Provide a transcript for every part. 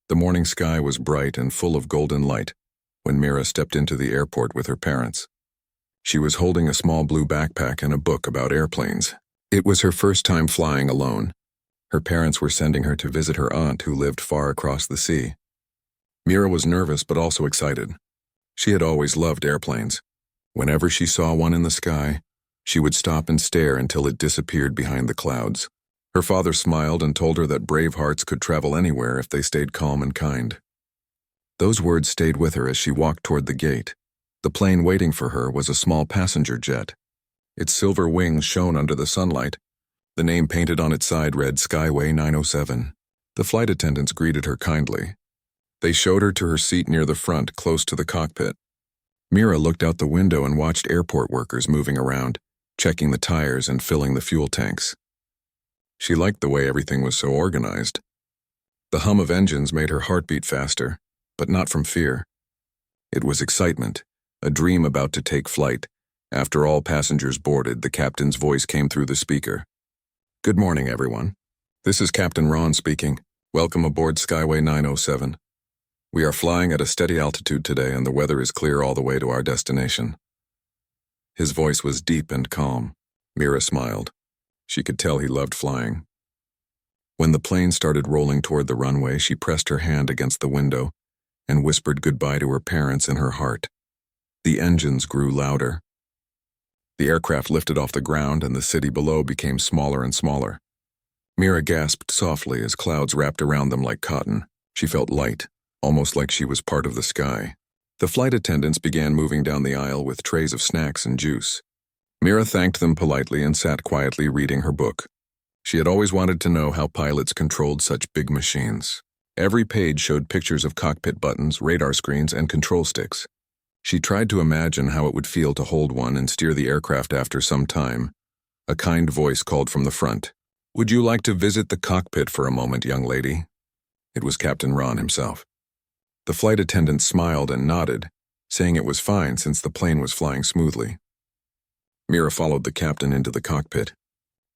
The morning sky was bright and full of golden light when Mira stepped into the airport with her parents. She was holding a small blue backpack and a book about airplanes. It was her first time flying alone. Her parents were sending her to visit her aunt who lived far across the sea. Mira was nervous but also excited. She had always loved airplanes. Whenever she saw one in the sky, she would stop and stare until it disappeared behind the clouds. Her father smiled and told her that brave hearts could travel anywhere if they stayed calm and kind. Those words stayed with her as she walked toward the gate. The plane waiting for her was a small passenger jet. Its silver wings shone under the sunlight. The name painted on its side read Skyway 907. The flight attendants greeted her kindly. They showed her to her seat near the front, close to the cockpit. Mira looked out the window and watched airport workers moving around, checking the tires and filling the fuel tanks. She liked the way everything was so organized. The hum of engines made her heart beat faster, but not from fear. It was excitement, a dream about to take flight. After all passengers boarded, the captain's voice came through the speaker. "Good morning, everyone. This is Captain Ron speaking. Welcome aboard Skyway 907. We are flying at a steady altitude today and the weather is clear all the way to our destination." His voice was deep and calm. Mira smiled. She could tell he loved flying. When the plane started rolling toward the runway, she pressed her hand against the window and whispered goodbye to her parents in her heart. The engines grew louder. The aircraft lifted off the ground and the city below became smaller and smaller. Mira gasped softly as clouds wrapped around them like cotton. She felt light, almost like she was part of the sky. The flight attendants began moving down the aisle with trays of snacks and juice. Mira thanked them politely and sat quietly reading her book. She had always wanted to know how pilots controlled such big machines. Every page showed pictures of cockpit buttons, radar screens, and control sticks. She tried to imagine how it would feel to hold one and steer the aircraft after some time. A kind voice called from the front. "Would you like to visit the cockpit for a moment, young lady?" It was Captain Ron himself. The flight attendant smiled and nodded, saying it was fine since the plane was flying smoothly. Mira followed the captain into the cockpit.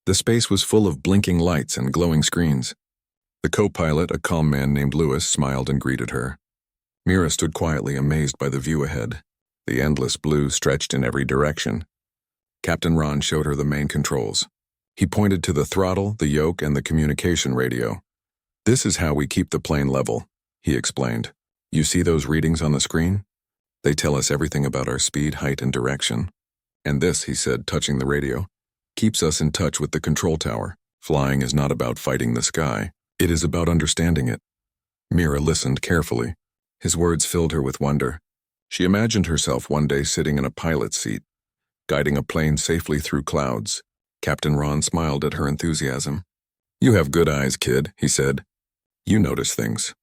The space was full of blinking lights and glowing screens. The co-pilot, a calm man named Lewis, smiled and greeted her. Mira stood quietly, amazed by the view ahead. The endless blue stretched in every direction. Captain Ron showed her the main controls. He pointed to the throttle, the yoke, and the communication radio. "This is how we keep the plane level," he explained. "You see those readings on the screen? They tell us everything about our speed, height, and direction. And this," he said, touching the radio, "keeps us in touch with the control tower. Flying is not about fighting the sky. It is about understanding it." Mira listened carefully. His words filled her with wonder. She imagined herself one day sitting in a pilot's seat, guiding a plane safely through clouds. Captain Ron smiled at her enthusiasm. "You have good eyes, kid," he said. "You notice things.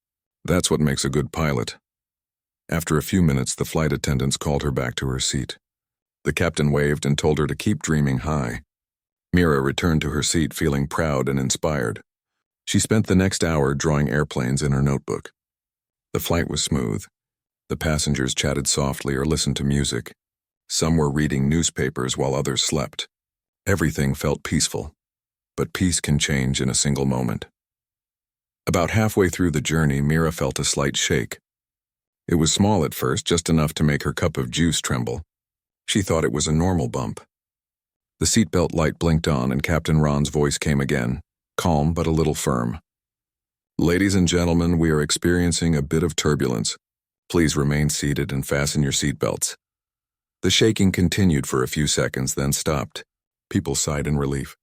That's what makes a good pilot." After a few minutes, the flight attendants called her back to her seat. The captain waved and told her to keep dreaming high. Mira returned to her seat feeling proud and inspired. She spent the next hour drawing airplanes in her notebook. The flight was smooth. The passengers chatted softly or listened to music. Some were reading newspapers while others slept. Everything felt peaceful. But peace can change in a single moment. About halfway through the journey, Mira felt a slight shake. It was small at first, just enough to make her cup of juice tremble. She thought it was a normal bump. The seatbelt light blinked on and Captain Ron's voice came again, calm but a little firm. "Ladies and gentlemen, we are experiencing a bit of turbulence. Please remain seated and fasten your seatbelts." The shaking continued for a few seconds, then stopped. People sighed in relief.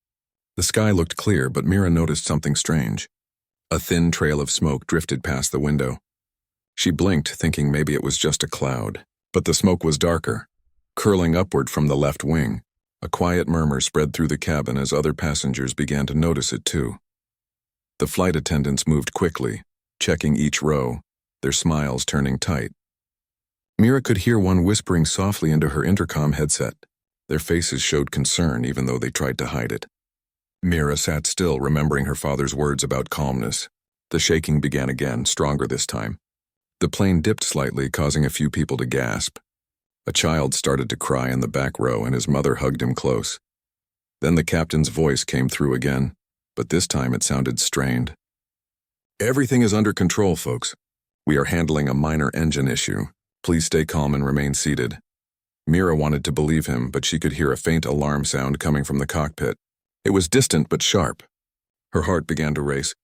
The sky looked clear, but Mira noticed something strange. A thin trail of smoke drifted past the window. She blinked, thinking maybe it was just a cloud. But the smoke was darker, curling upward from the left wing. A quiet murmur spread through the cabin as other passengers began to notice it too. The flight attendants moved quickly, checking each row, their smiles turning tight. Mira could hear one whispering softly into her intercom headset. Their faces showed concern even though they tried to hide it. Mira sat still, remembering her father's words about calmness. The shaking began again, stronger this time. The plane dipped slightly, causing a few people to gasp. A child started to cry in the back row and his mother hugged him close. Then the captain's voice came through again, but this time it sounded strained. Everything is under control, folks. We are handling a minor engine issue. Please stay calm and remain seated. Mira wanted to believe him, but she could hear a faint alarm sound coming from the cockpit. It was distant but sharp. Her heart began to race.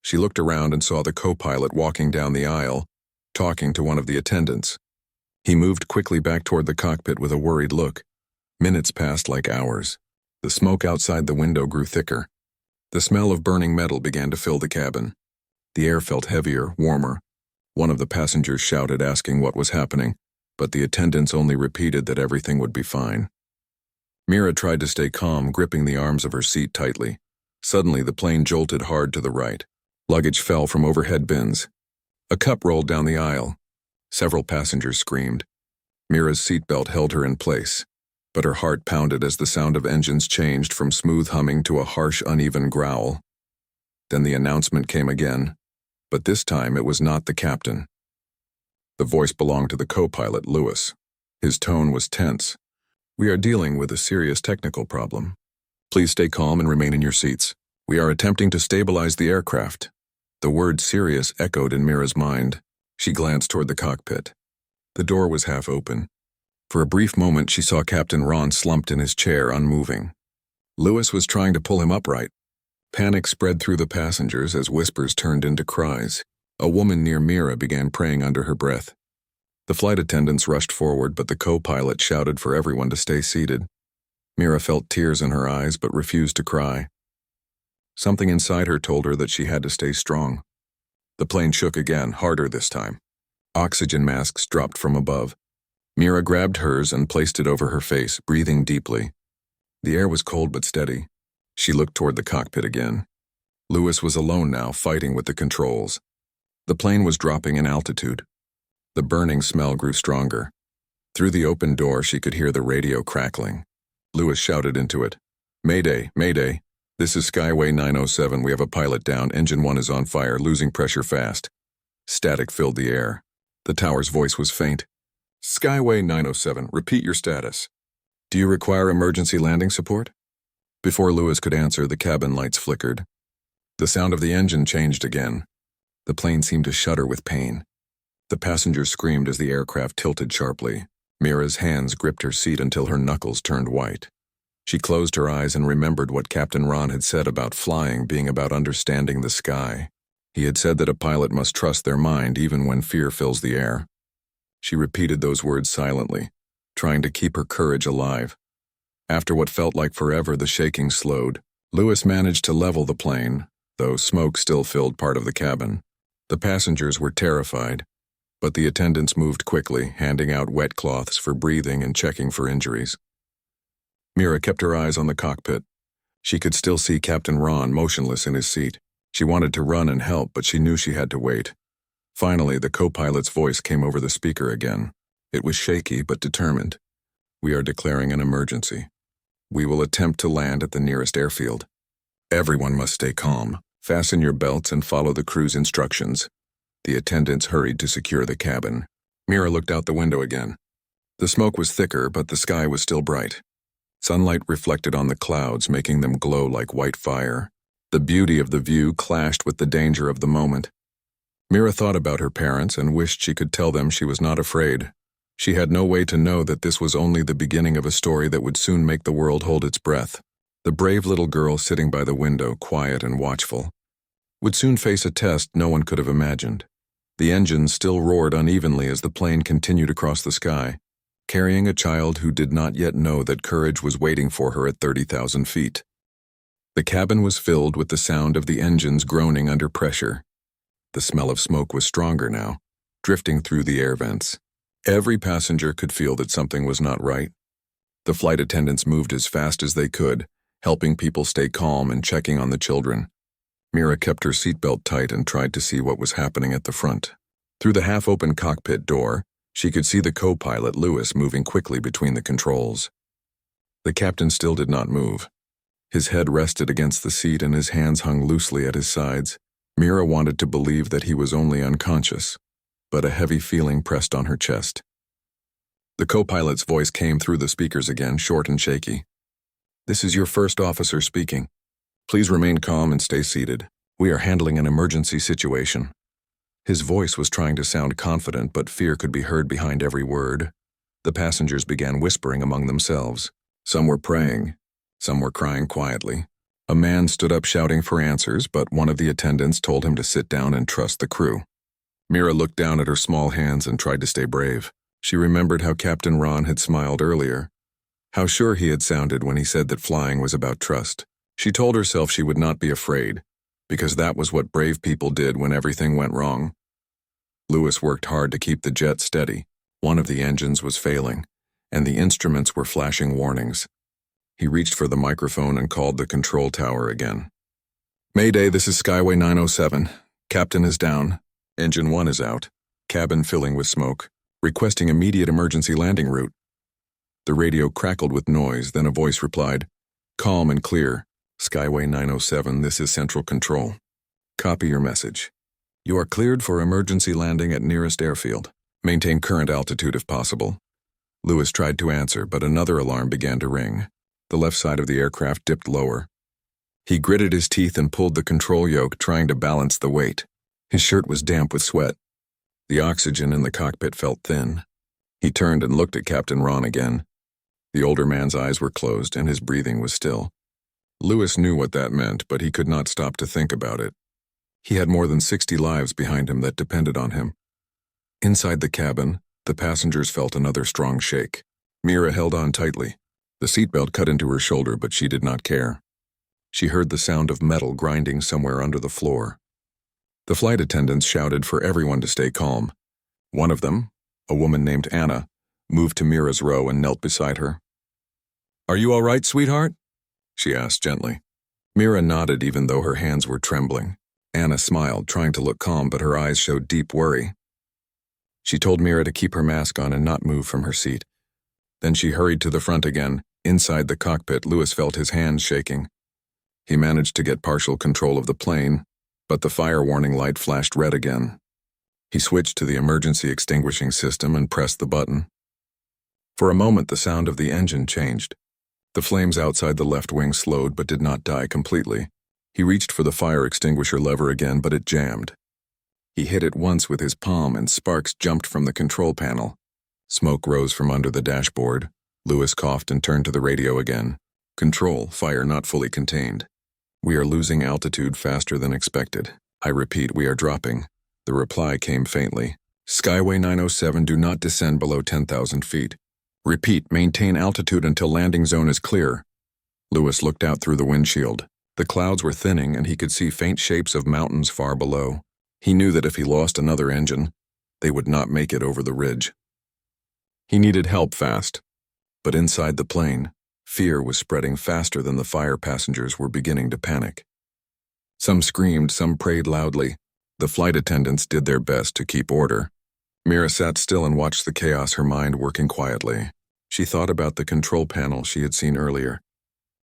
She looked around and saw the co-pilot walking down the aisle, talking to one of the attendants. He moved quickly back toward the cockpit with a worried look. Minutes passed like hours. The smoke outside the window grew thicker. The smell of burning metal began to fill the cabin. The air felt heavier, warmer. One of the passengers shouted, asking what was happening, but the attendants only repeated that everything would be fine. Mira tried to stay calm, gripping the arms of her seat tightly. Suddenly, the plane jolted hard to the right. Luggage fell from overhead bins. A cup rolled down the aisle. Several passengers screamed. Mira's seatbelt held her in place, but her heart pounded as the sound of engines changed from smooth humming to a harsh, uneven growl. Then the announcement came again, but this time it was not the captain. The voice belonged to the co-pilot, Lewis. His tone was tense. "We are dealing with a serious technical problem. Please stay calm and remain in your seats. We are attempting to stabilize the aircraft." The word serious echoed in Mira's mind. She glanced toward the cockpit. The door was half open. For a brief moment, she saw Captain Ron slumped in his chair, unmoving. Lewis was trying to pull him upright. Panic spread through the passengers as whispers turned into cries. A woman near Mira began praying under her breath. The flight attendants rushed forward, but the co-pilot shouted for everyone to stay seated. Mira felt tears in her eyes but refused to cry. Something inside her told her that she had to stay strong. The plane shook again, harder this time. Oxygen masks dropped from above. Mira grabbed hers and placed it over her face, breathing deeply. The air was cold but steady. She looked toward the cockpit again. Lewis was alone now, fighting with the controls. The plane was dropping in altitude. The burning smell grew stronger. Through the open door, she could hear the radio crackling. Lewis shouted into it, "Mayday, Mayday. This is Skyway 907. We have a pilot down. Engine 1 is on fire, losing pressure fast." Static filled the air. The tower's voice was faint. "Skyway 907, repeat your status. Do you require emergency landing support?" Before Lewis could answer, the cabin lights flickered. The sound of the engine changed again. The plane seemed to shudder with pain. The passengers screamed as the aircraft tilted sharply. Mira's hands gripped her seat until her knuckles turned white. She closed her eyes and remembered what Captain Ron had said about flying being about understanding the sky. He had said that a pilot must trust their mind even when fear fills the air. She repeated those words silently, trying to keep her courage alive. After what felt like forever, the shaking slowed. Lewis managed to level the plane, though smoke still filled part of the cabin. The passengers were terrified, but the attendants moved quickly, handing out wet cloths for breathing and checking for injuries. Mira kept her eyes on the cockpit. She could still see Captain Ron motionless in his seat. She wanted to run and help, but she knew she had to wait. Finally, the co-pilot's voice came over the speaker again. It was shaky but determined. "We are declaring an emergency. We will attempt to land at the nearest airfield. Everyone must stay calm. Fasten your belts and follow the crew's instructions." The attendants hurried to secure the cabin. Mira looked out the window again. The smoke was thicker, but the sky was still bright. Sunlight reflected on the clouds, making them glow like white fire. The beauty of the view clashed with the danger of the moment. Mira thought about her parents and wished she could tell them she was not afraid. She had no way to know that this was only the beginning of a story that would soon make the world hold its breath. The brave little girl sitting by the window, quiet and watchful, would soon face a test no one could have imagined. The engines still roared unevenly as the plane continued across the sky, carrying a child who did not yet know that courage was waiting for her at 30,000 feet. The cabin was filled with the sound of the engines groaning under pressure. The smell of smoke was stronger now, drifting through the air vents. Every passenger could feel that something was not right. The flight attendants moved as fast as they could, helping people stay calm and checking on the children. Mira kept her seatbelt tight and tried to see what was happening at the front. Through the half-open cockpit door, she could see the co-pilot, Lewis, moving quickly between the controls. The captain still did not move. His head rested against the seat and his hands hung loosely at his sides. Mira wanted to believe that he was only unconscious, but a heavy feeling pressed on her chest. The co-pilot's voice came through the speakers again, short and shaky. "This is your first officer speaking. Please remain calm and stay seated. "We are handling an emergency situation." His voice was trying to sound confident, but fear could be heard behind every word. The passengers began whispering among themselves. Some were praying, some were crying quietly. A man stood up shouting for answers, but one of the attendants told him to sit down and trust the crew. Mira looked down at her small hands and tried to stay brave. She remembered how Captain Ron had smiled earlier, how sure he had sounded when he said that flying was about trust. She told herself she would not be afraid, because that was what brave people did when everything went wrong. Lewis worked hard to keep the jet steady. One of the engines was failing, and the instruments were flashing warnings. He reached for the microphone and called the control tower again. "Mayday, this is Skyway 907. Captain is down. Engine 1 is out. Cabin filling with smoke. Requesting immediate emergency landing route." The radio crackled with noise, then a voice replied, "Calm and clear. Skyway 907, this is Central Control. Copy your message. You are cleared for emergency landing at nearest airfield. Maintain current altitude if possible." Lewis tried to answer, but another alarm began to ring. The left side of the aircraft dipped lower. He gritted his teeth and pulled the control yoke, trying to balance the weight. His shirt was damp with sweat. The oxygen in the cockpit felt thin. He turned and looked at Captain Ron again. The older man's eyes were closed and his breathing was still. Lewis knew what that meant, but he could not stop to think about it. He had more than 60 lives behind him that depended on him. Inside the cabin, the passengers felt another strong shake. Mira held on tightly. The seatbelt cut into her shoulder, but she did not care. She heard the sound of metal grinding somewhere under the floor. The flight attendants shouted for everyone to stay calm. One of them, a woman named Anna, moved to Mira's row and knelt beside her. "Are you all right, sweetheart?" she asked gently. Mira nodded even though her hands were trembling. Anna smiled, trying to look calm, but her eyes showed deep worry. She told Mira to keep her mask on and not move from her seat. Then she hurried to the front again. Inside the cockpit, Lewis felt his hands shaking. He managed to get partial control of the plane, but the fire warning light flashed red again. He switched to the emergency extinguishing system and pressed the button. For a moment, the sound of the engine changed. The flames outside the left wing slowed but did not die completely. He reached for the fire extinguisher lever again, but it jammed. He hit it once with his palm and sparks jumped from the control panel. Smoke rose from under the dashboard. Lewis coughed and turned to the radio again. "Control, fire not fully contained. We are losing altitude faster than expected. I repeat, we are dropping." The reply came faintly. "Skyway 907, do not descend below 10,000 feet. Repeat, maintain altitude until landing zone is clear." Lewis looked out through the windshield. The clouds were thinning and he could see faint shapes of mountains far below. He knew that if he lost another engine, they would not make it over the ridge. He needed help fast. But inside the plane, fear was spreading faster than the fire passengers were beginning to panic. Some screamed, some prayed loudly. The flight attendants did their best to keep order. Mira sat still and watched the chaos, her mind working quietly. She thought about the control panel she had seen earlier.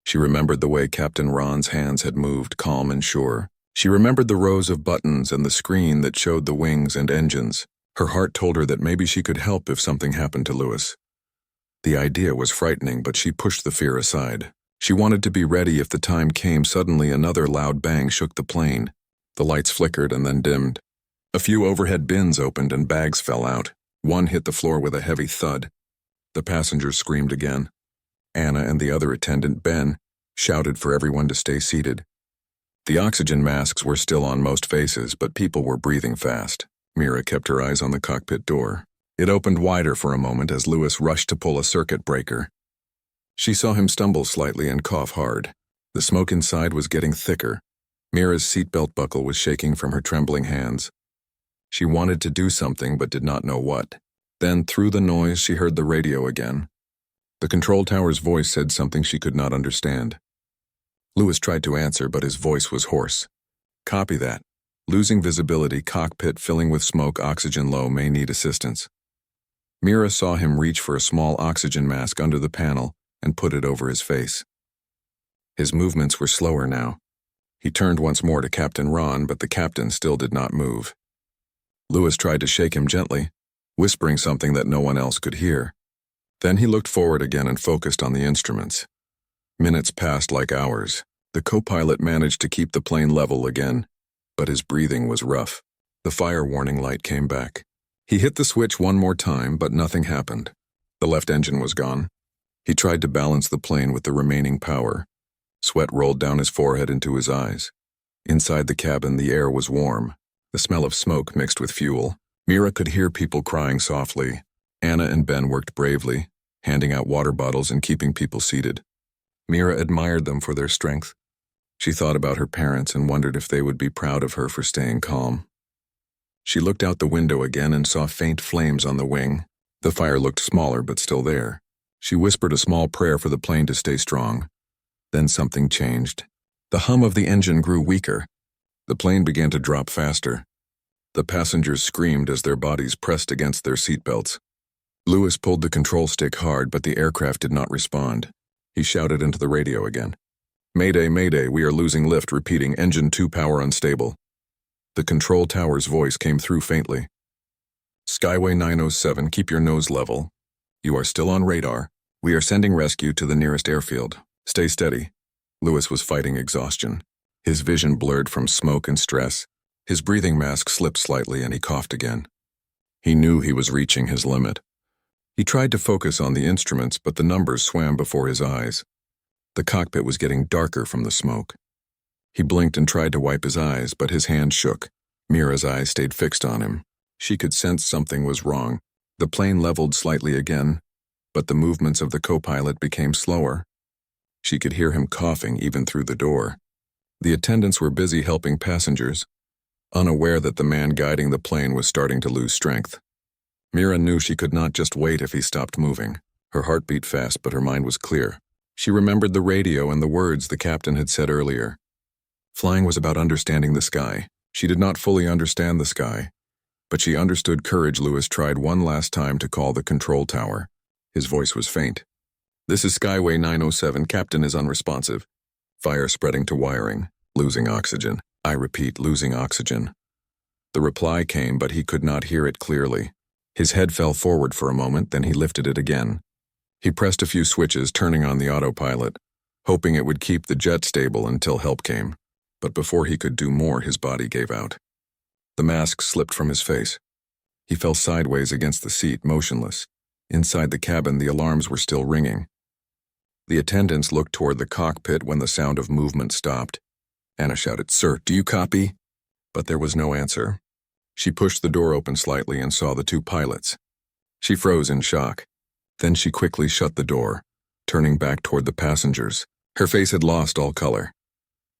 She remembered the way Captain Ron's hands had moved, calm and sure. She remembered the rows of buttons and the screen that showed the wings and engines. Her heart told her that maybe she could help if something happened to Lewis. The idea was frightening, but she pushed the fear aside. She wanted to be ready if the time came. Suddenly, another loud bang shook the plane. The lights flickered and then dimmed. A few overhead bins opened and bags fell out. One hit the floor with a heavy thud. The passengers screamed again. Anna and the other attendant, Ben, shouted for everyone to stay seated. The oxygen masks were still on most faces, but people were breathing fast. Mira kept her eyes on the cockpit door. It opened wider for a moment as Lewis rushed to pull a circuit breaker. She saw him stumble slightly and cough hard. The smoke inside was getting thicker. Mira's seatbelt buckle was shaking from her trembling hands. She wanted to do something but did not know what. Then, through the noise, she heard the radio again. The control tower's voice said something she could not understand. Lewis tried to answer, but his voice was hoarse. "Copy that. Losing visibility, cockpit filling with smoke, oxygen low, may need assistance." Mira saw him reach for a small oxygen mask under the panel and put it over his face. His movements were slower now. He turned once more to Captain Ron, but the captain still did not move. Lewis tried to shake him gently, whispering something that no one else could hear. Then he looked forward again and focused on the instruments. Minutes passed like hours. The co-pilot managed to keep the plane level again. but his breathing was rough. The fire warning light came back. He hit the switch one more time, but nothing happened. The left engine was gone. He tried to balance the plane with the remaining power. Sweat rolled down his forehead into his eyes. Inside the cabin, the air was warm, the smell of smoke mixed with fuel. Mira could hear people crying softly. Anna and Ben worked bravely, handing out water bottles and keeping people seated. Mira admired them for their strength. She thought about her parents and wondered if they would be proud of her for staying calm. She looked out the window again and saw faint flames on the wing. The fire looked smaller but still there. She whispered a small prayer for the plane to stay strong. Then something changed. The hum of the engine grew weaker. The plane began to drop faster. The passengers screamed as their bodies pressed against their seatbelts. Lewis pulled the control stick hard, but the aircraft did not respond. He shouted into the radio again. "Mayday, mayday, we are losing lift, repeating, engine 2 power unstable." The control tower's voice came through faintly. "Skyway 907, keep your nose level. You are still on radar. We are sending rescue to the nearest airfield. Stay steady." Lewis was fighting exhaustion. His vision blurred from smoke and stress. His breathing mask slipped slightly and he coughed again. He knew he was reaching his limit. He tried to focus on the instruments, but the numbers swam before his eyes. The cockpit was getting darker from the smoke. He blinked and tried to wipe his eyes, but his hand shook. Mira's eyes stayed fixed on him. She could sense something was wrong. The plane leveled slightly again, but the movements of the co-pilot became slower. She could hear him coughing even through the door. The attendants were busy helping passengers, unaware that the man guiding the plane was starting to lose strength. Mira knew she could not just wait if he stopped moving. Her heart beat fast, but her mind was clear. She remembered the radio and the words the captain had said earlier. Flying was about understanding the sky. She did not fully understand the sky, but she understood courage. Lewis tried one last time to call the control tower. His voice was faint. "This is Skyway 907. Captain is unresponsive. Fire spreading to wiring. Losing oxygen. I repeat, losing oxygen." The reply came, but he could not hear it clearly. His head fell forward for a moment, then he lifted it again. He pressed a few switches, turning on the autopilot, hoping it would keep the jet stable until help came. But before he could do more, his body gave out. The mask slipped from his face. He fell sideways against the seat, motionless. Inside the cabin, the alarms were still ringing. The attendants looked toward the cockpit when the sound of movement stopped. Anna shouted, "Sir, do you copy?" But there was no answer. She pushed the door open slightly and saw the two pilots. She froze in shock. Then she quickly shut the door, turning back toward the passengers. Her face had lost all color.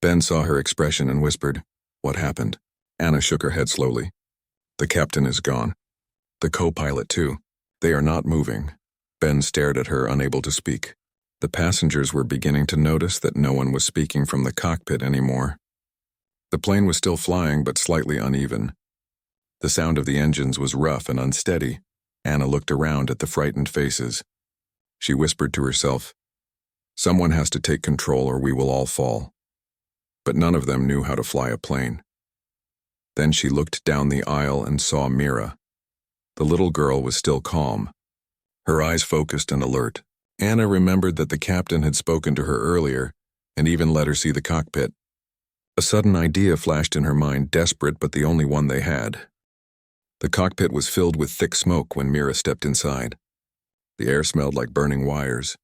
Ben saw her expression and whispered, "What happened?" Anna shook her head slowly. "The captain is gone. The co-pilot too. They are not moving." Ben stared at her, unable to speak. The passengers were beginning to notice that no one was speaking from the cockpit anymore. The plane was still flying, but slightly uneven. The sound of the engines was rough and unsteady. Anna looked around at the frightened faces. She whispered to herself, "Someone has to take control or we will all fall." But none of them knew how to fly a plane. Then she looked down the aisle and saw Mira. The little girl was still calm, her eyes focused and alert. Anna remembered that the captain had spoken to her earlier and even let her see the cockpit. A sudden idea flashed in her mind, desperate but the only one they had. The cockpit was filled with thick smoke when Mira stepped inside. The air smelled like burning wires.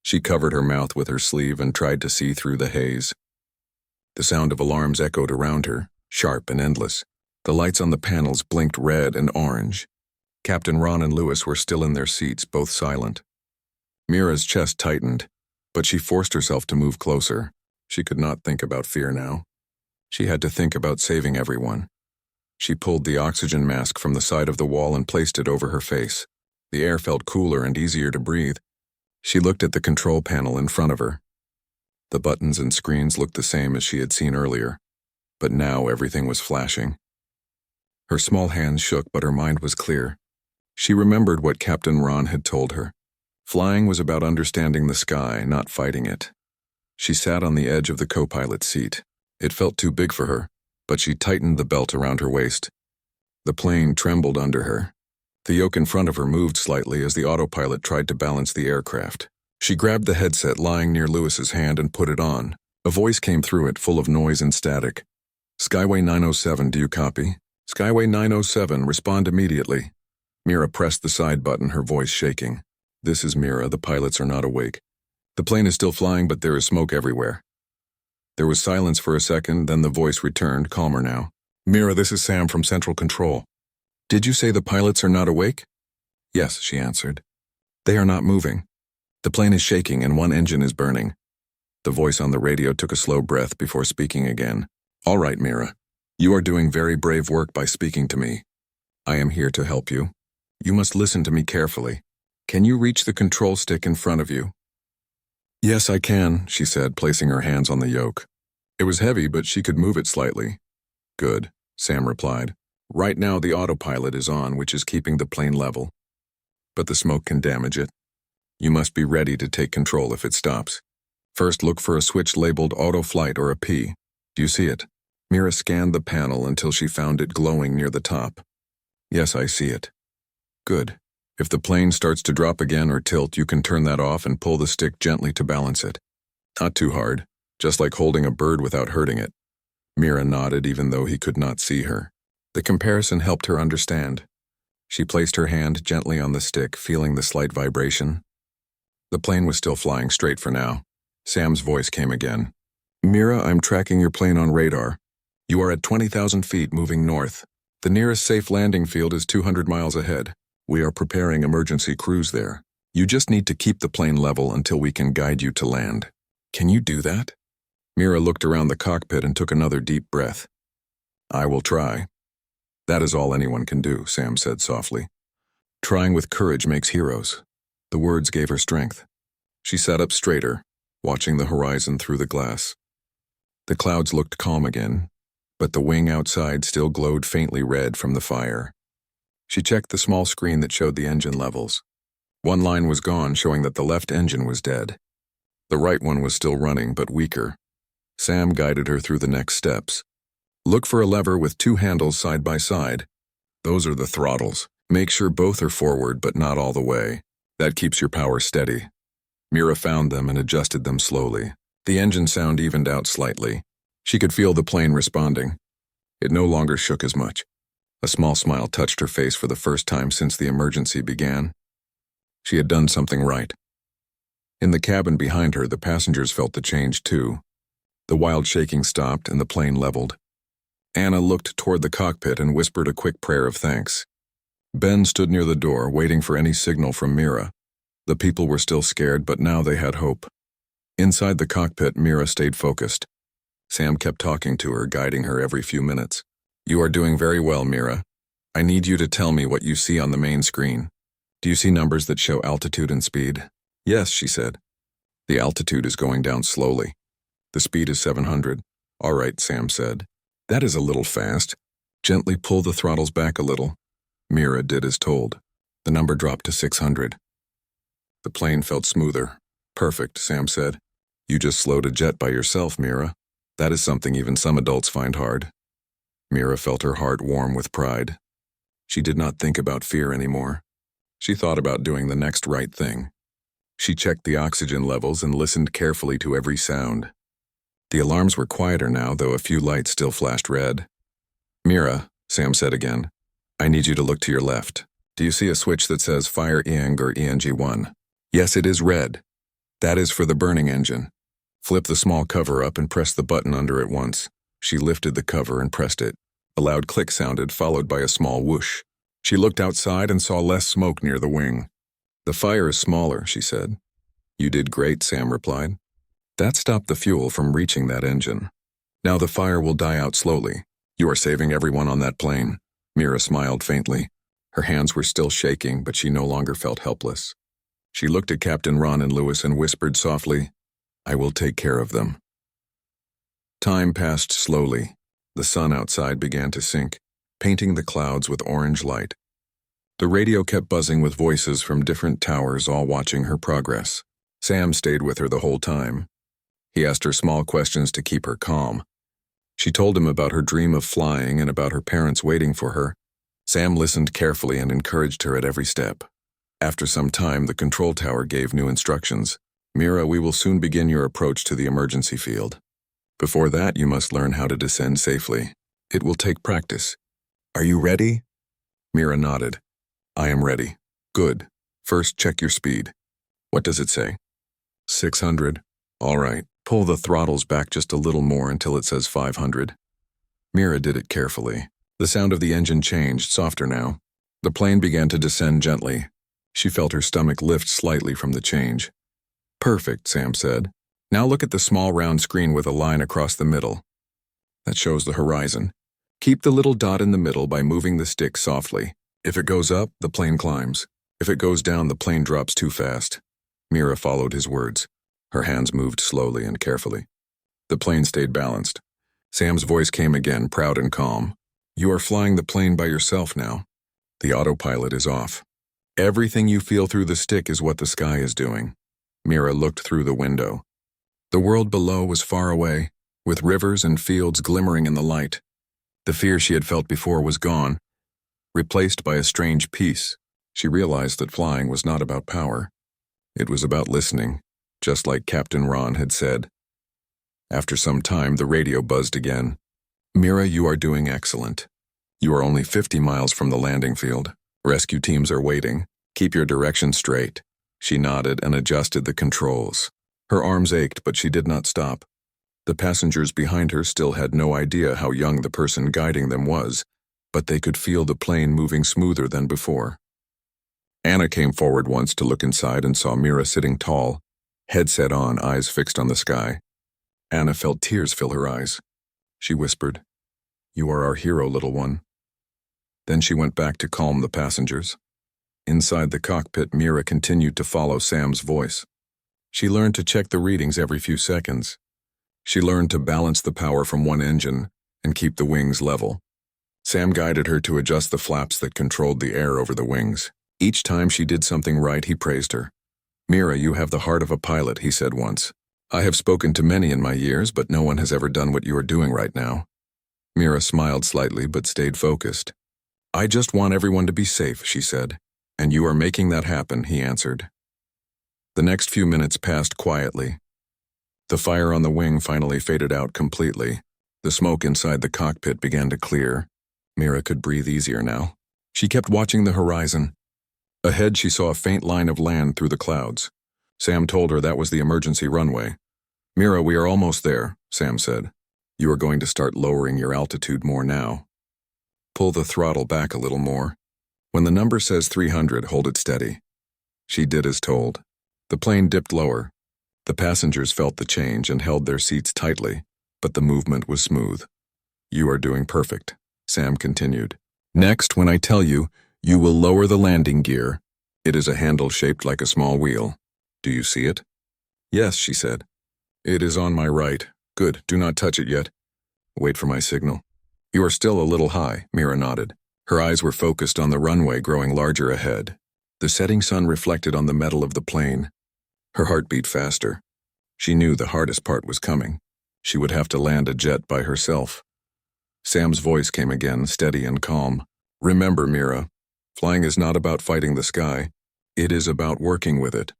She covered her mouth with her sleeve and tried to see through the haze. The sound of alarms echoed around her, sharp and endless. The lights on the panels blinked red and orange. Captain Ron and Lewis were still in their seats, both silent. Mira's chest tightened, but she forced herself to move closer. She could not think about fear now. She had to think about saving everyone. She pulled the oxygen mask from the side of the wall and placed it over her face. The air felt cooler and easier to breathe. She looked at the control panel in front of her. The buttons and screens looked the same as she had seen earlier, but now everything was flashing. Her small hands shook, but her mind was clear. She remembered what Captain Ron had told her. Flying was about understanding the sky, not fighting it. She sat on the edge of the co-pilot seat. It felt too big for her, but she tightened the belt around her waist. The plane trembled under her. The yoke in front of her moved slightly as the autopilot tried to balance the aircraft. She grabbed the headset lying near Lewis's hand and put it on. A voice came through it, full of noise and static. Skyway 907, do you copy? Skyway 907, respond immediately. Mira pressed the side button, her voice shaking. This is Mira, the pilots are not awake. The plane is still flying, but there is smoke everywhere. There was silence for a second, then the voice returned, calmer now. Mira, this is Sam from Central Control. Did you say the pilots are not awake? Yes, she answered. They are not moving. The plane is shaking and one engine is burning. The voice on the radio took a slow breath before speaking again. All right, Mira. You are doing very brave work by speaking to me. I am here to help you. You must listen to me carefully. Can you reach the control stick in front of you? Yes, I can, she said, placing her hands on the yoke. It was heavy, but she could move it slightly. Good, Sam replied. Right now the autopilot is on, which is keeping the plane level. But the smoke can damage it. You must be ready to take control if it stops. First, look for a switch labeled auto flight or a P. Do you see it? Mira scanned the panel until she found it glowing near the top. Yes, I see it. Good. If the plane starts to drop again or tilt, you can turn that off and pull the stick gently to balance it. Not too hard, just like holding a bird without hurting it. Mira nodded even though he could not see her. The comparison helped her understand. She placed her hand gently on the stick, feeling the slight vibration. The plane was still flying straight for now. Sam's voice came again. Mira, I'm tracking your plane on radar. You are at 20,000 feet moving north. The nearest safe landing field is 200 miles ahead. We are preparing emergency crews there. You just need to keep the plane level until we can guide you to land. Can you do that? Mira looked around the cockpit and took another deep breath. I will try. That is all anyone can do, Sam said softly. Trying with courage makes heroes. The words gave her strength. She sat up straighter, watching the horizon through the glass. The clouds looked calm again, but the wing outside still glowed faintly red from the fire. She checked the small screen that showed the engine levels. One line was gone, showing that the left engine was dead. The right one was still running, but weaker. Sam guided her through the next steps. Look for a lever with two handles side by side. Those are the throttles. Make sure both are forward, but not all the way. That keeps your power steady. Mira found them and adjusted them slowly. The engine sound evened out slightly. She could feel the plane responding. It no longer shook as much. A small smile touched her face for the first time since the emergency began. She had done something right. In the cabin behind her, the passengers felt the change too. The wild shaking stopped and the plane leveled. Anna looked toward the cockpit and whispered a quick prayer of thanks. Ben stood near the door, waiting for any signal from Mira. The people were still scared, but now they had hope. Inside the cockpit, Mira stayed focused. Sam kept talking to her, guiding her every few minutes. You are doing very well, Mira. I need you to tell me what you see on the main screen. Do you see numbers that show altitude and speed? Yes, she said. The altitude is going down slowly. The speed is 700. All right, Sam said. That is a little fast. Gently pull the throttles back a little. Mira did as told. The number dropped to 600. The plane felt smoother. Perfect, Sam said. You just slowed a jet by yourself, Mira. That is something even some adults find hard. Mira felt her heart warm with pride. She did not think about fear anymore. She thought about doing the next right thing. She checked the oxygen levels and listened carefully to every sound. The alarms were quieter now, though a few lights still flashed red. Mira, Sam said again, I need you to look to your left. Do you see a switch that says Fire ENG or ENG1? Yes, it is red. That is for the burning engine. Flip the small cover up and press the button under it once. She lifted the cover and pressed it. A loud click sounded, followed by a small whoosh. She looked outside and saw less smoke near the wing. The fire is smaller, she said. You did great, Sam replied. That stopped the fuel from reaching that engine. Now the fire will die out slowly. You are saving everyone on that plane. Mira smiled faintly. Her hands were still shaking, but she no longer felt helpless. She looked at Captain Ron and Lewis and whispered softly, I will take care of them. Time passed slowly. The sun outside began to sink, painting the clouds with orange light. The radio kept buzzing with voices from different towers, all watching her progress. Sam stayed with her the whole time. He asked her small questions to keep her calm. She told him about her dream of flying and about her parents waiting for her. Sam listened carefully and encouraged her at every step. After some time, the control tower gave new instructions. Mira, we will soon begin your approach to the emergency field. Before that, you must learn how to descend safely. It will take practice. Are you ready? Mira nodded. I am ready. Good. First, check your speed. What does it say? 600. All right. Pull the throttles back just a little more until it says 500. Mira did it carefully. The sound of the engine changed, softer now. The plane began to descend gently. She felt her stomach lift slightly from the change. Perfect, Sam said. Now look at the small round screen with a line across the middle. That shows the horizon. Keep the little dot in the middle by moving the stick softly. If it goes up, the plane climbs. If it goes down, the plane drops too fast. Mira followed his words. Her hands moved slowly and carefully. The plane stayed balanced. Sam's voice came again, proud and calm. You are flying the plane by yourself now. The autopilot is off. Everything you feel through the stick is what the sky is doing. Mira looked through the window. The world below was far away, with rivers and fields glimmering in the light. The fear she had felt before was gone, replaced by a strange peace. She realized that flying was not about power. It was about listening, just like Captain Ron had said. After some time, the radio buzzed again. Mira, you are doing excellent. You are only 50 miles from the landing field. Rescue teams are waiting. Keep your direction straight. She nodded and adjusted the controls. Her arms ached, but she did not stop. The passengers behind her still had no idea how young the person guiding them was, but they could feel the plane moving smoother than before. Anna came forward once to look inside and saw Mira sitting tall, headset on, eyes fixed on the sky. Anna felt tears fill her eyes. She whispered, You are our hero, little one. Then she went back to calm the passengers. Inside the cockpit, Mira continued to follow Sam's voice. She learned to check the readings every few seconds. She learned to balance the power from one engine and keep the wings level. Sam guided her to adjust the flaps that controlled the air over the wings. Each time she did something right, he praised her. Mira, you have the heart of a pilot, he said once. I have spoken to many in my years, but no one has ever done what you are doing right now. Mira smiled slightly but stayed focused. I just want everyone to be safe, she said. And you are making that happen, he answered. The next few minutes passed quietly. The fire on the wing finally faded out completely. The smoke inside the cockpit began to clear. Mira could breathe easier now. She kept watching the horizon. Ahead, she saw a faint line of land through the clouds. Sam told her that was the emergency runway. Mira, we are almost there, Sam said. You are going to start lowering your altitude more now. Pull the throttle back a little more. When the number says 300, hold it steady. She did as told. The plane dipped lower. The passengers felt the change and held their seats tightly, but the movement was smooth. You are doing perfect, Sam continued. Next, when I tell you, you will lower the landing gear. It is a handle shaped like a small wheel. Do you see it? Yes, she said. It is on my right. Good, do not touch it yet. Wait for my signal. You are still a little high, Mira nodded. Her eyes were focused on the runway growing larger ahead. The setting sun reflected on the metal of the plane. Her heart beat faster. She knew the hardest part was coming. She would have to land a jet by herself. Sam's voice came again, steady and calm. Remember, Mira, flying is not about fighting the sky. It is about working with it.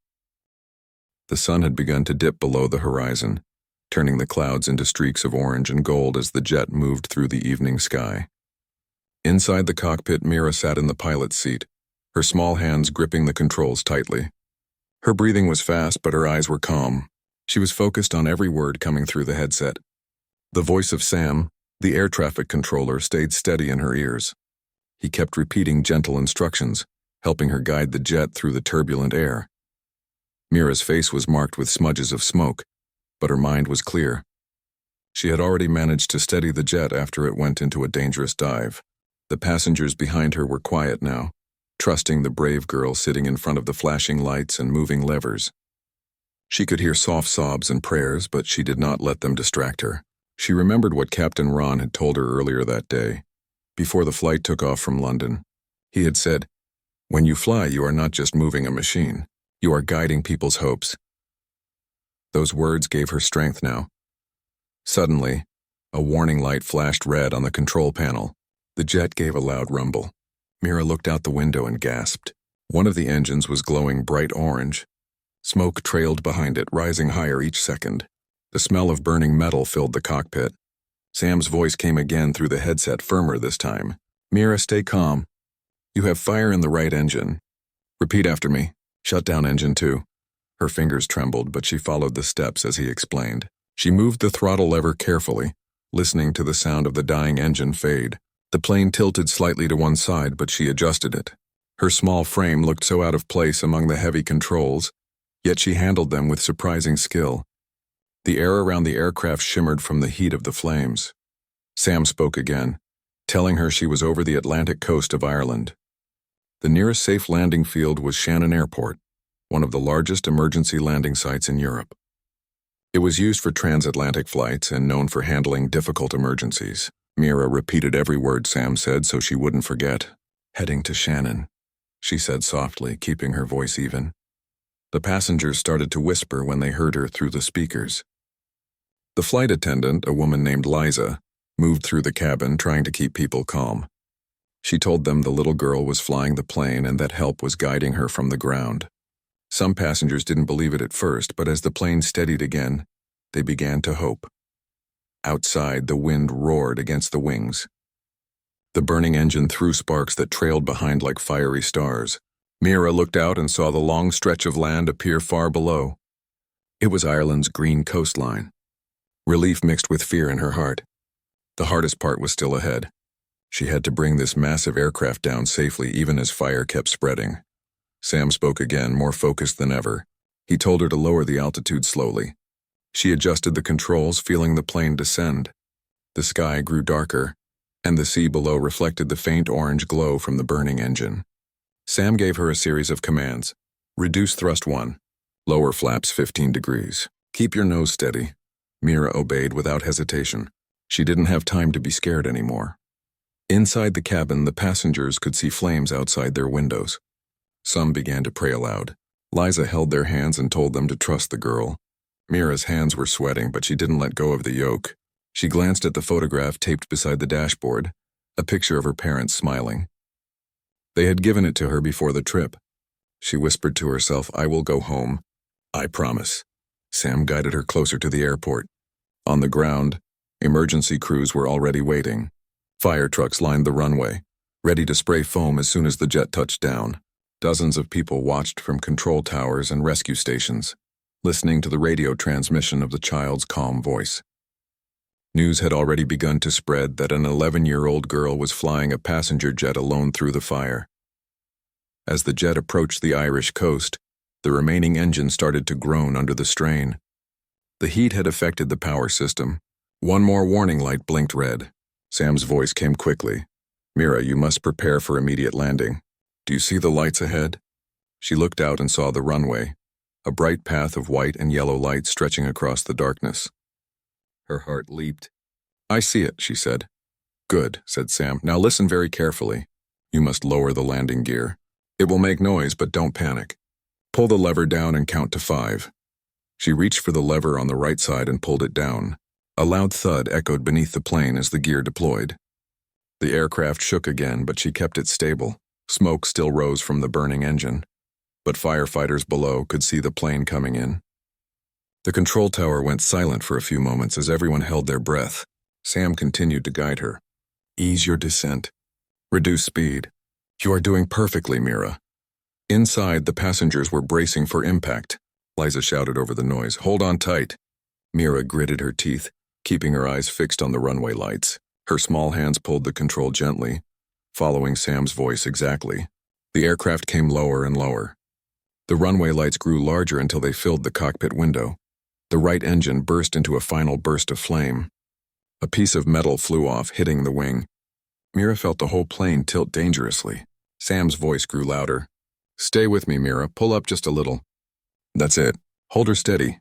The sun had begun to dip below the horizon, turning the clouds into streaks of orange and gold as the jet moved through the evening sky. Inside the cockpit, Mira sat in the pilot's seat, her small hands gripping the controls tightly. Her breathing was fast, but her eyes were calm. She was focused on every word coming through the headset. The voice of Sam, the air traffic controller, stayed steady in her ears. He kept repeating gentle instructions, helping her guide the jet through the turbulent air. Mira's face was marked with smudges of smoke, but her mind was clear. She had already managed to steady the jet after it went into a dangerous dive. The passengers behind her were quiet now, trusting the brave girl sitting in front of the flashing lights and moving levers. She could hear soft sobs and prayers, but she did not let them distract her. She remembered what Captain Ron had told her earlier that day, before the flight took off from London. He had said, When you fly, you are not just moving a machine. You are guiding people's hopes. Those words gave her strength now. Suddenly, a warning light flashed red on the control panel. The jet gave a loud rumble. Mira looked out the window and gasped. One of the engines was glowing bright orange. Smoke trailed behind it, rising higher each second. The smell of burning metal filled the cockpit. Sam's voice came again through the headset, firmer this time. Mira, stay calm. You have fire in the right engine. Repeat after me. Shut down engine 2. Her fingers trembled, but she followed the steps as he explained. She moved the throttle lever carefully, listening to the sound of the dying engine fade. The plane tilted slightly to one side, but she adjusted it. Her small frame looked so out of place among the heavy controls, yet she handled them with surprising skill. The air around the aircraft shimmered from the heat of the flames. Sam spoke again, telling her she was over the Atlantic coast of Ireland. The nearest safe landing field was Shannon Airport, one of the largest emergency landing sites in Europe. It was used for transatlantic flights and known for handling difficult emergencies. Mira repeated every word Sam said so she wouldn't forget. Heading to Shannon, she said softly, keeping her voice even. The passengers started to whisper when they heard her through the speakers. The flight attendant, a woman named Liza, moved through the cabin trying to keep people calm. She told them the little girl was flying the plane and that help was guiding her from the ground. Some passengers didn't believe it at first, but as the plane steadied again, they began to hope. Outside, the wind roared against the wings. The burning engine threw sparks that trailed behind like fiery stars. Mira looked out and saw the long stretch of land appear far below. It was Ireland's green coastline. Relief mixed with fear in her heart. The hardest part was still ahead. She had to bring this massive aircraft down safely even as fire kept spreading. Sam spoke again, more focused than ever. He told her to lower the altitude slowly. She adjusted the controls, feeling the plane descend. The sky grew darker, and the sea below reflected the faint orange glow from the burning engine. Sam gave her a series of commands. Reduce thrust 1. Lower flaps 15 degrees. Keep your nose steady. Mira obeyed without hesitation. She didn't have time to be scared anymore. Inside the cabin, the passengers could see flames outside their windows. Some began to pray aloud. Liza held their hands and told them to trust the girl. Mira's hands were sweating, but she didn't let go of the yoke. She glanced at the photograph taped beside the dashboard, a picture of her parents smiling. They had given it to her before the trip. She whispered to herself, I will go home. I promise. Sam guided her closer to the airport. On the ground, emergency crews were already waiting. Fire trucks lined the runway, ready to spray foam as soon as the jet touched down. Dozens of people watched from control towers and rescue stations, listening to the radio transmission of the child's calm voice. News had already begun to spread that an 11-year-old girl was flying a passenger jet alone through the fire. As the jet approached the Irish coast, the remaining engine started to groan under the strain. The heat had affected the power system. One more warning light blinked red. Sam's voice came quickly. Mira, you must prepare for immediate landing. Do you see the lights ahead? She looked out and saw the runway, a bright path of white and yellow light stretching across the darkness. Her heart leaped. I see it, she said. Good, said Sam. Now listen very carefully. You must lower the landing gear. It will make noise, but don't panic. Pull the lever down and count to 5. She reached for the lever on the right side and pulled it down. A loud thud echoed beneath the plane as the gear deployed. The aircraft shook again, but she kept it stable. Smoke still rose from the burning engine, but firefighters below could see the plane coming in. The control tower went silent for a few moments as everyone held their breath. Sam continued to guide her. Ease your descent. Reduce speed. You are doing perfectly, Mira. Inside, the passengers were bracing for impact. Liza shouted over the noise, Hold on tight. Mira gritted her teeth, keeping her eyes fixed on the runway lights. Her small hands pulled the control gently, following Sam's voice exactly. The aircraft came lower and lower. The runway lights grew larger until they filled the cockpit window. The right engine burst into a final burst of flame. A piece of metal flew off, hitting the wing. Mira felt the whole plane tilt dangerously. Sam's voice grew louder. Stay with me, Mira. Pull up just a little. That's it. Hold her steady.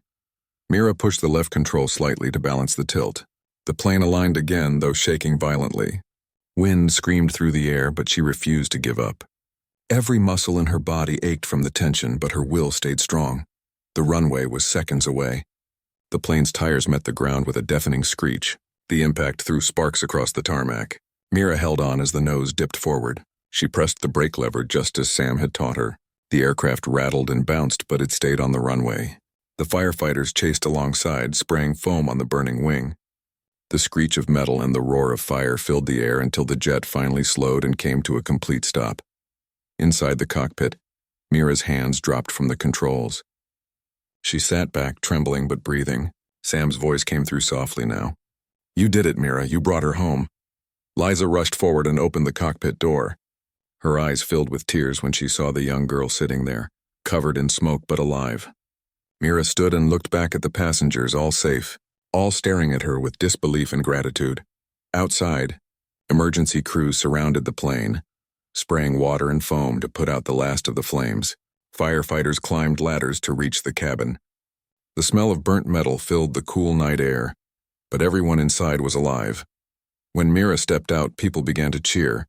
Mira pushed the left control slightly to balance the tilt. The plane aligned again, though shaking violently. Wind screamed through the air, but she refused to give up. Every muscle in her body ached from the tension, but her will stayed strong. The runway was seconds away. The plane's tires met the ground with a deafening screech. The impact threw sparks across the tarmac. Mira held on as the nose dipped forward. She pressed the brake lever just as Sam had taught her. The aircraft rattled and bounced, but it stayed on the runway. The firefighters chased alongside, spraying foam on the burning wing. The screech of metal and the roar of fire filled the air until the jet finally slowed and came to a complete stop. Inside the cockpit, Mira's hands dropped from the controls. She sat back, trembling but breathing. Sam's voice came through softly now. "You did it, Mira. You brought her home." Liza rushed forward and opened the cockpit door. Her eyes filled with tears when she saw the young girl sitting there, covered in smoke but alive. Mira stood and looked back at the passengers, all safe, all staring at her with disbelief and gratitude. Outside, emergency crews surrounded the plane, spraying water and foam to put out the last of the flames. Firefighters climbed ladders to reach the cabin. The smell of burnt metal filled the cool night air, but everyone inside was alive. When Mira stepped out, people began to cheer.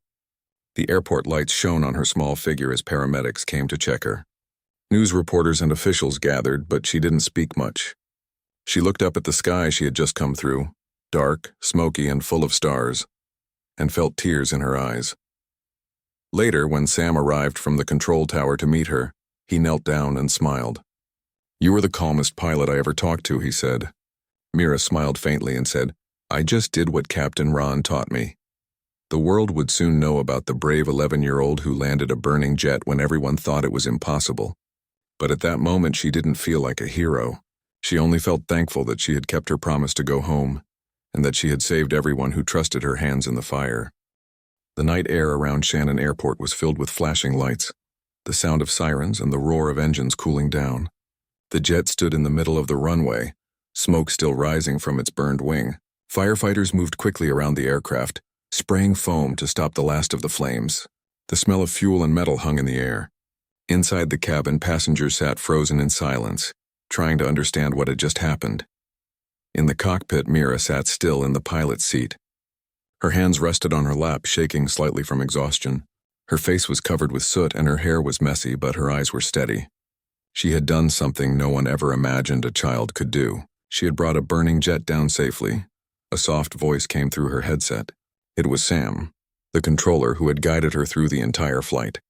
The airport lights shone on her small figure as paramedics came to check her. News reporters and officials gathered, but she didn't speak much. She looked up at the sky she had just come through, dark, smoky, and full of stars, and felt tears in her eyes. Later, when Sam arrived from the control tower to meet her, he knelt down and smiled. "You were the calmest pilot I ever talked to," he said. Mira smiled faintly and said, "I just did what Captain Ron taught me." The world would soon know about the brave 11-year-old who landed a burning jet when everyone thought it was impossible. But at that moment she didn't feel like a hero. She only felt thankful that she had kept her promise to go home, and that she had saved everyone who trusted her hands in the fire. The night air around Shannon Airport was filled with flashing lights, the sound of sirens and the roar of engines cooling down. The jet stood in the middle of the runway, smoke still rising from its burned wing. Firefighters moved quickly around the aircraft, spraying foam to stop the last of the flames. The smell of fuel and metal hung in the air. Inside the cabin, passengers sat frozen in silence, trying to understand what had just happened. In the cockpit, Mira sat still in the pilot's seat. Her hands rested on her lap, shaking slightly from exhaustion. Her face was covered with soot and her hair was messy, but her eyes were steady. She had done something no one ever imagined a child could do. She had brought a burning jet down safely. A soft voice came through her headset. It was Sam, the controller who had guided her through the entire flight.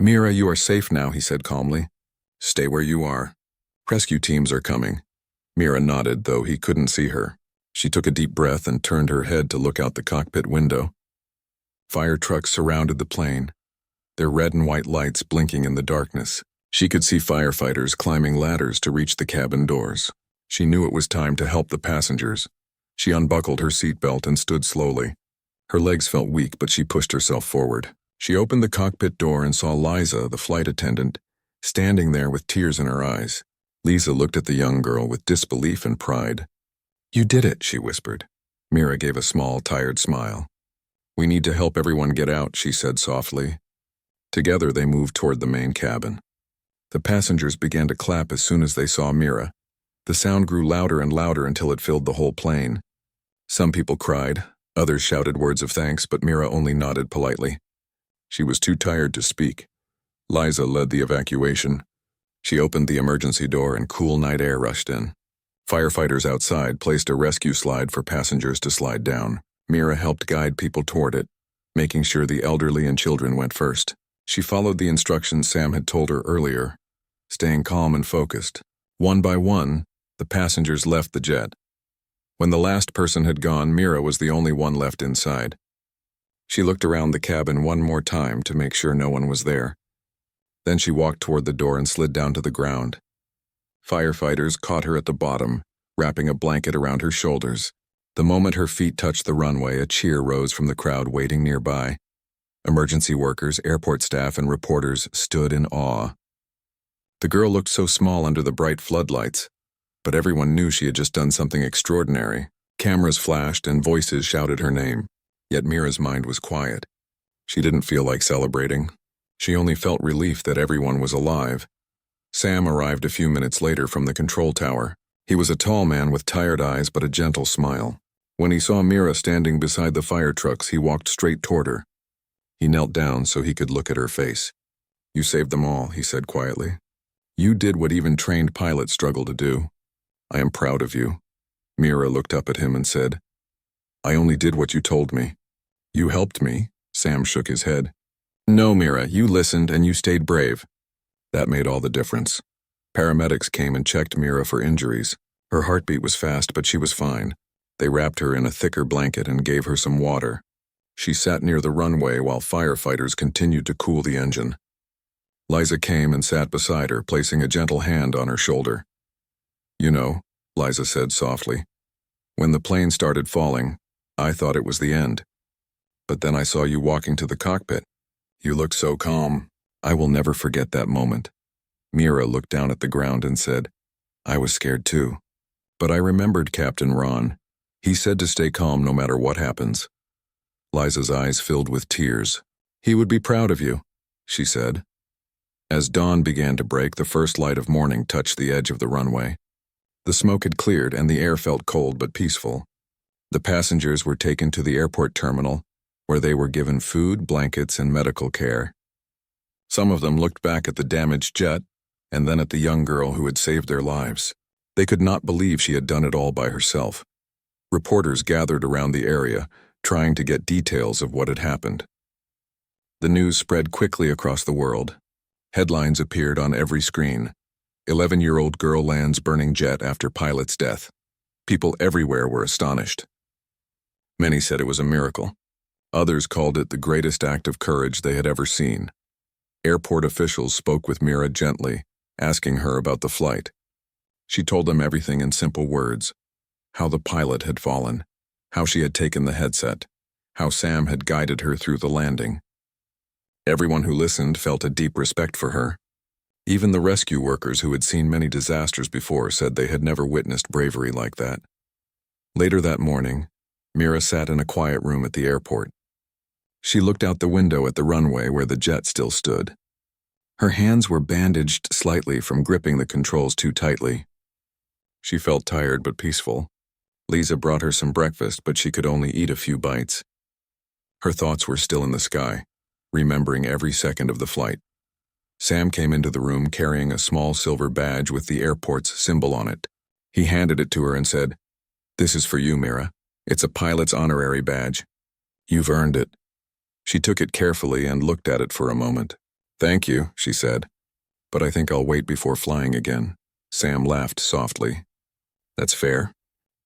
"Mira, you are safe now," he said calmly. "Stay where you are. Rescue teams are coming." Mira nodded, though he couldn't see her. She took a deep breath and turned her head to look out the cockpit window. Fire trucks surrounded the plane, their red and white lights blinking in the darkness. She could see firefighters climbing ladders to reach the cabin doors. She knew it was time to help the passengers. She unbuckled her seatbelt and stood slowly. Her legs felt weak, but she pushed herself forward. She opened the cockpit door and saw Liza, the flight attendant, standing there with tears in her eyes. Lisa looked at the young girl with disbelief and pride. "You did it," she whispered. Mira gave a small, tired smile. "We need to help everyone get out," she said softly. Together they moved toward the main cabin. The passengers began to clap as soon as they saw Mira. The sound grew louder and louder until it filled the whole plane. Some people cried, others shouted words of thanks, but Mira only nodded politely. She was too tired to speak. Liza led the evacuation. She opened the emergency door and cool night air rushed in. Firefighters outside placed a rescue slide for passengers to slide down. Mira helped guide people toward it, making sure the elderly and children went first. She followed the instructions Sam had told her earlier, staying calm and focused. One by one, the passengers left the jet. When the last person had gone, Mira was the only one left inside. She looked around the cabin one more time to make sure no one was there. Then she walked toward the door and slid down to the ground. Firefighters caught her at the bottom, wrapping a blanket around her shoulders. The moment her feet touched the runway, a cheer rose from the crowd waiting nearby. Emergency workers, airport staff, and reporters stood in awe. The girl looked so small under the bright floodlights, but everyone knew she had just done something extraordinary. Cameras flashed and voices shouted her name. Yet Mira's mind was quiet. She didn't feel like celebrating. She only felt relief that everyone was alive. Sam arrived a few minutes later from the control tower. He was a tall man with tired eyes but a gentle smile. When he saw Mira standing beside the fire trucks, he walked straight toward her. He knelt down so he could look at her face. "You saved them all," he said quietly. "You did what even trained pilots struggle to do. I am proud of you." Mira looked up at him and said, "I only did what you told me." "You helped me," Sam shook his head. "No, Mira, you listened and you stayed brave." That made all the difference. Paramedics came and checked Mira for injuries. Her heartbeat was fast, but she was fine. They wrapped her in a thicker blanket and gave her some water. She sat near the runway while firefighters continued to cool the engine. Liza came and sat beside her, placing a gentle hand on her shoulder. "You know," Liza said softly, "when the plane started falling, I thought it was the end. But then I saw you walking to the cockpit. You looked so calm. I will never forget that moment." Mira looked down at the ground and said, "I was scared too. But I remembered Captain Ron. He said to stay calm no matter what happens." Liza's eyes filled with tears. "He would be proud of you," she said. As dawn began to break, the first light of morning touched the edge of the runway. The smoke had cleared and the air felt cold but peaceful. The passengers were taken to the airport terminal, where they were given food, blankets, and medical care. Some of them looked back at the damaged jet and then at the young girl who had saved their lives. They could not believe she had done it all by herself. Reporters gathered around the area, trying to get details of what had happened. The news spread quickly across the world. Headlines appeared on every screen. 11-year-old girl lands burning jet after pilot's death. People everywhere were astonished. Many said it was a miracle. Others called it the greatest act of courage they had ever seen. Airport officials spoke with Mira gently, asking her about the flight. She told them everything in simple words: how the pilot had fallen, how she had taken the headset, how Sam had guided her through the landing. Everyone who listened felt a deep respect for her. Even the rescue workers who had seen many disasters before said they had never witnessed bravery like that. Later that morning, Mira sat in a quiet room at the airport. She looked out the window at the runway where the jet still stood. Her hands were bandaged slightly from gripping the controls too tightly. She felt tired but peaceful. Liza brought her some breakfast, but she could only eat a few bites. Her thoughts were still in the sky, remembering every second of the flight. Sam came into the room carrying a small silver badge with the airport's symbol on it. He handed it to her and said, "This is for you, Mira. It's a pilot's honorary badge. You've earned it." She took it carefully and looked at it for a moment. "Thank you," she said, "but I think I'll wait before flying again." Sam laughed softly. "That's fair.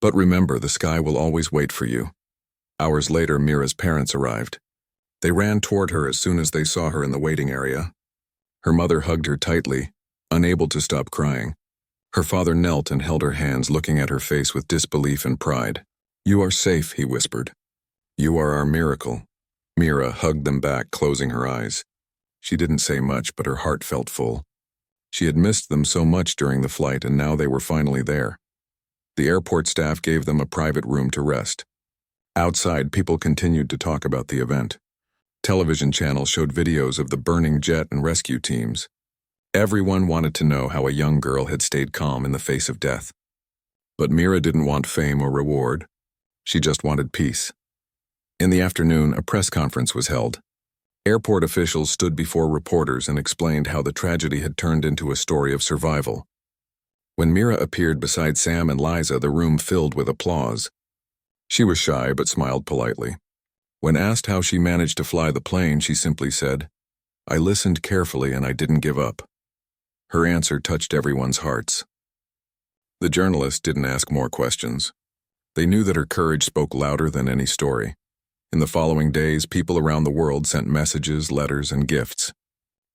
But remember, the sky will always wait for you." Hours later, Mira's parents arrived. They ran toward her as soon as they saw her in the waiting area. Her mother hugged her tightly, unable to stop crying. Her father knelt and held her hands, looking at her face with disbelief and pride. "You are safe," he whispered. "You are our miracle." Mira hugged them back, closing her eyes. She didn't say much, but her heart felt full. She had missed them so much during the flight, and now they were finally there. The airport staff gave them a private room to rest. Outside, people continued to talk about the event. Television channels showed videos of the burning jet and rescue teams. Everyone wanted to know how a young girl had stayed calm in the face of death. But Mira didn't want fame or reward. She just wanted peace. In the afternoon, a press conference was held. Airport officials stood before reporters and explained how the tragedy had turned into a story of survival. When Mira appeared beside Sam and Liza, the room filled with applause. She was shy but smiled politely. When asked how she managed to fly the plane, she simply said, "I listened carefully and I didn't give up." Her answer touched everyone's hearts. The journalists didn't ask more questions. They knew that her courage spoke louder than any story. In the following days, people around the world sent messages, letters, and gifts.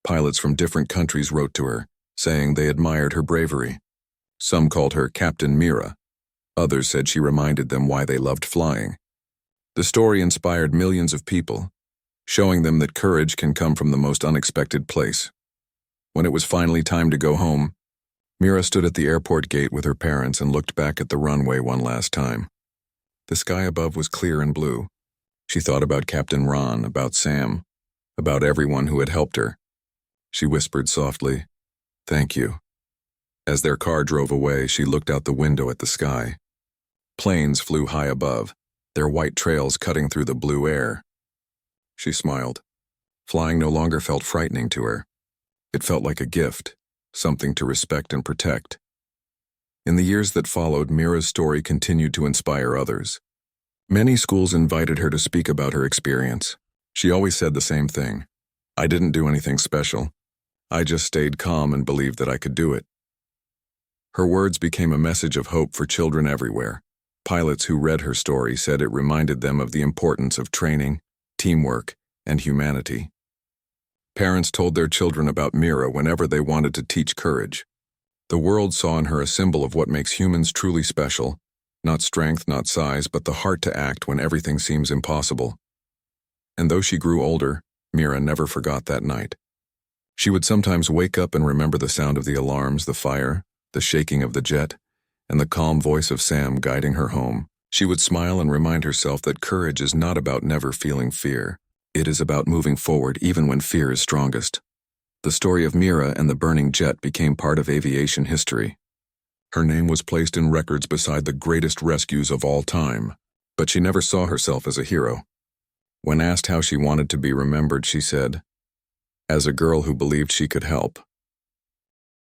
Pilots from different countries wrote to her, saying they admired her bravery. Some called her Captain Mira. Others said she reminded them why they loved flying. The story inspired millions of people, showing them that courage can come from the most unexpected place. When it was finally time to go home, Mira stood at the airport gate with her parents and looked back at the runway one last time. The sky above was clear and blue. She thought about Captain Ron, about Sam, about everyone who had helped her. She whispered softly, "Thank you." As their car drove away, she looked out the window at the sky. Planes flew high above, their white trails cutting through the blue air. She smiled. Flying no longer felt frightening to her. It felt like a gift, something to respect and protect. In the years that followed, Mira's story continued to inspire others. Many schools invited her to speak about her experience. She always said the same thing: "I didn't do anything special. I just stayed calm and believed that I could do it." Her words became a message of hope for children everywhere. Pilots who read her story said it reminded them of the importance of training, teamwork, and humanity. Parents told their children about Mira whenever they wanted to teach courage. The world saw in her a symbol of what makes humans truly special, not strength, not size, but the heart to act when everything seems impossible. And though she grew older, Mira never forgot that night. She would sometimes wake up and remember the sound of the alarms, the fire, the shaking of the jet, and the calm voice of Sam guiding her home. She would smile and remind herself that courage is not about never feeling fear. It is about moving forward even when fear is strongest. The story of Mira and the burning jet became part of aviation history. Her name was placed in records beside the greatest rescues of all time, but she never saw herself as a hero. When asked how she wanted to be remembered, she said, "As a girl who believed she could help."